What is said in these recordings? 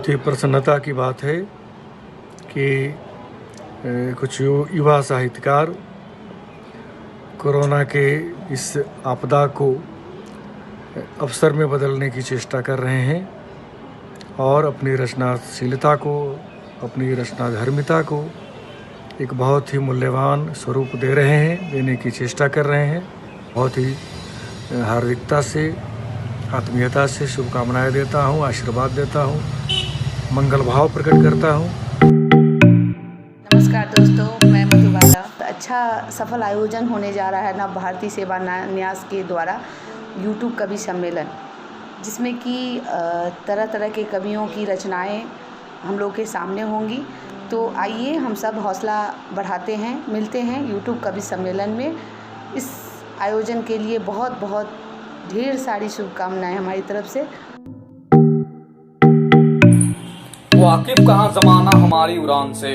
बहुत ही प्रसन्नता की बात है कि कुछ युवा साहित्यकार कोरोना के इस आपदा को अवसर में बदलने की चेष्टा कर रहे हैं और अपनी रचनाशीलता को, अपनी रचनाधर्मिता को एक बहुत ही मूल्यवान स्वरूप दे रहे हैं, देने की चेष्टा कर रहे हैं। बहुत ही हार्दिकता से, आत्मीयता से शुभकामनाएं देता हूं, आशीर्वाद देता हूं, मंगल भाव प्रकट करता हूं। नमस्कार दोस्तों, मैं मधुबाला। अच्छा सफल आयोजन होने जा रहा है नव भारती सेवा न्यास के द्वारा यूट्यूब कवि सम्मेलन, जिसमें कि तरह तरह के कवियों की रचनाएं हम लोग के सामने होंगी। तो आइए हम सब हौसला बढ़ाते हैं, मिलते हैं यूट्यूब कवि सम्मेलन में। इस आयोजन के लिए बहुत बहुत ढेर सारी शुभकामनाएं हमारी तरफ से। वाकिफ कहाँ ज़माना हमारी उड़ान से,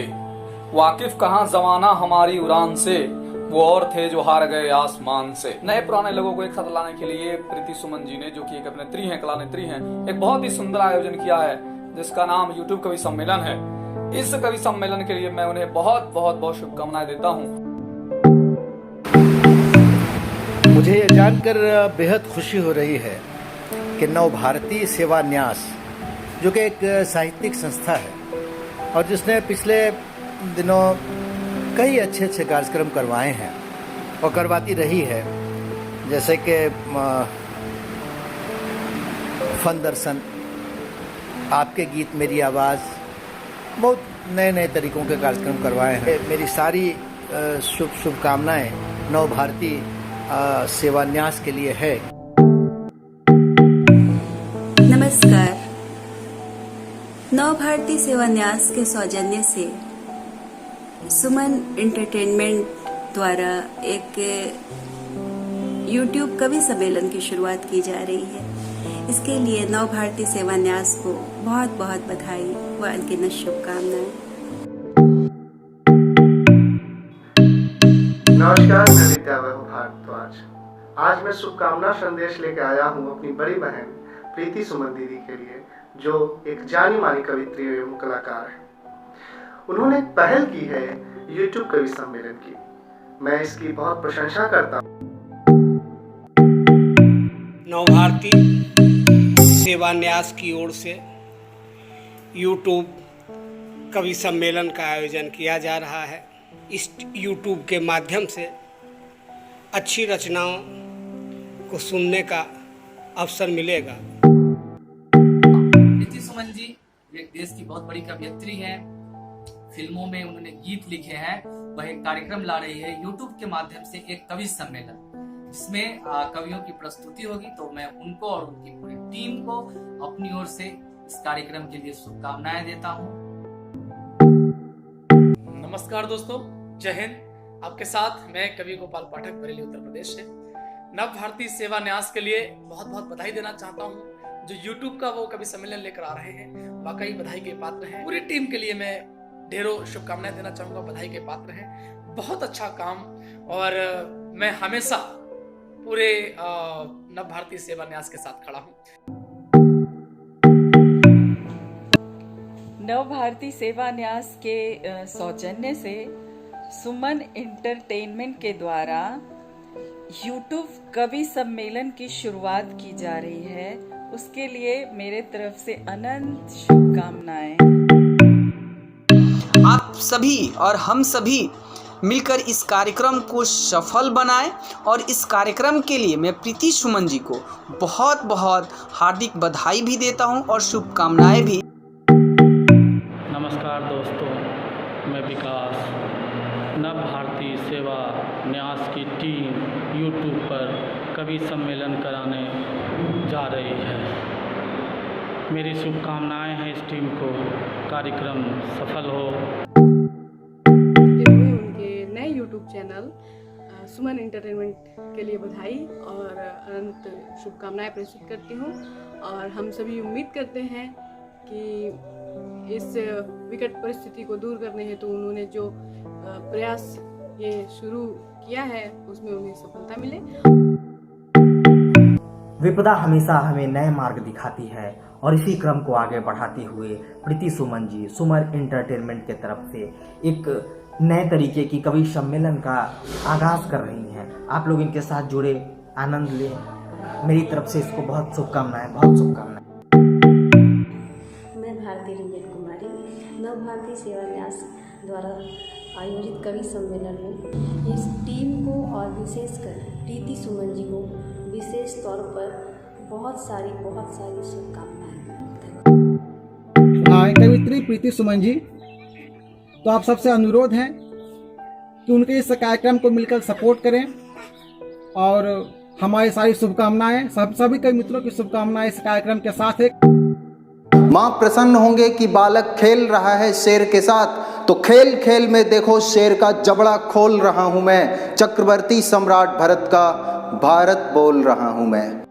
वाकिफ कहाँ ज़माना हमारी उड़ान से, वो और थे जो हार गए आसमान से। नए पुराने लोगों को एक साथ लाने के लिए प्रीति सुमन जी ने, जो कि एक अभिनेत्री हैं, कलानेत्री हैं, एक बहुत ही सुंदर आयोजन किया है जिसका नाम यूट्यूब कवि सम्मेलन है। इस कवि सम्मेलन के लिए मैं उन्हें बहुत बहुत बहुत शुभकामनाएं देता हूँ। मुझे ये जानकर बेहद खुशी हो रही है कि नव भारती सेवा न्यास, जो कि एक साहित्यिक संस्था है और जिसने पिछले दिनों कई अच्छे अच्छे कार्यक्रम करवाए हैं और करवाती रही है, जैसे कि फन दर्शन, आपके गीत मेरी आवाज़, बहुत नए नए तरीकों के कार्यक्रम करवाए हैं। मेरी सारी शुभकामनाएं नव भारती सेवा न्यास के लिए है। नमस्कार। नव भारती सेवा न्यास के सौजन्य से सुमन एंटरटेनमेंट द्वारा एक यूट्यूब कवि सम्मेलन की शुरुआत की जा रही है। इसके लिए नव भारती सेवा न्यास को बहुत बहुत बधाई व अनगिनत शुभकामनाएं। नमस्कार, मैं विद्यावैभव भारद्वाज। आज मैं शुभकामना संदेश लेकर आया हूँ अपनी बड़ी बहन प्रीति सुमन दीदी के लिए, जो एक जानी मानी कवित्री एवं कलाकार है। उन्होंने पहल की है यूट्यूब कवि सम्मेलन की, मैं इसकी बहुत प्रशंसा करता हूँ। नव भारती सेवा न्यास की ओर से यूट्यूब कवि सम्मेलन का आयोजन किया जा रहा है। इस यूट्यूब के माध्यम से अच्छी रचनाओं को सुनने का अवसर मिलेगा। प्रीति सुमन जी एक देश की बहुत बड़ी कवयित्री हैं, फिल्मों में उन्होंने गीत लिखे हैं। वह एक कार्यक्रम ला रही है यूट्यूब के माध्यम से, एक कवि सम्मेलन, जिसमें कवियों की प्रस्तुति होगी। तो मैं उनको और उनकी पूरी टीम को अपनी ओर से इस कार्यक्रम के लिए शुभकामनाएं देता हूँ। नमस्कार दोस्तों, जय हिंद। आपके साथ मैं कवि गोपाल पाठक, बरेली, उत्तर प्रदेश से। नव भारती सेवा न्यास के लिए बहुत बहुत बधाई देना चाहता हूँ। जो यूट्यूब का वो कवि सम्मेलन लेकर आ रहे हैं, वाकई बधाई के पात्र हैं। पूरी टीम के लिए मैं ढेरों शुभकामनाएं देना चाहूँगा, बधाई के पात्र हैं। बहुत अच्छा काम, और मैं हमेशा पूरे नव भारती सेवा न्यास के साथ खड़ा हूँ। नव भारती सेवा न्यास के सौजन्य से सुमन एंटरटेनमेंट के द्वारा यूट्यूब कवि सम्मेलन की शुरुआत की जा रही है। उसके लिए मेरे तरफ से अनंत शुभकामनाएं। आप सभी और हम सभी मिलकर इस कार्यक्रम को सफल बनाएं, और इस कार्यक्रम के लिए मैं प्रीति सुमन जी को बहुत बहुत हार्दिक बधाई भी देता हूं और शुभकामनाएं भी। नमस्कार दोस्तों, मैं विकास। नव भारती सेवा न्यास की टीम यूट्यूब पर कवि सम्मेलन कराने जा रही है। मेरी शुभकामनाएं हैं इस टीम को, कार्यक्रम सफल हो। उनके नए यूट्यूब चैनल सुमन एंटरटेनमेंट के लिए बधाई और अनंत शुभकामनाएं प्रेषित करती हूँ। और हम सभी उम्मीद करते हैं कि इस विकट परिस्थिति को दूर करने हेतु तो उन्होंने जो प्रयास ये शुरू किया है उसमें उन्हें सफलता मिले। विपदा हमेशा हमें नए मार्ग दिखाती है और इसी क्रम को आगे बढ़ाते हुए प्रीति सुमन जी सुमन एंटरटेनमेंट के तरफ से एक नए तरीके की कवि सम्मेलन का आगाज़ कर रही हैं। आप लोग इनके साथ जुड़े, आनंद लें। मेरी तरफ से इसको बहुत शुभकामनाएं, बहुत शुभकामनाएं। मैं भारती रंजन कुमारी नव भारती सेवा न्यास द्वारा आयोजित कवि सम्मेलन में इस टीम को और विशेषकर प्रीति सुमन जी को विशेष तौर पर बहुत सारी शुभकामनाएं। कवित्री प्रीति सुमन जी, तो आप सबसे अनुरोध है कि उनके इस कार्यक्रम को मिलकर सपोर्ट करें और हमारी सारी शुभकामनाएं, सभी कवि मित्रों की शुभकामनाएं इस कार्यक्रम के साथ है। माँ प्रसन्न होंगे कि बालक खेल रहा है शेर के साथ, तो खेल खेल में देखो शेर का जबड़ा खोल रहा हूं मैं, चक्रवर्ती सम्राट भरत का भारत बोल रहा हूं मैं।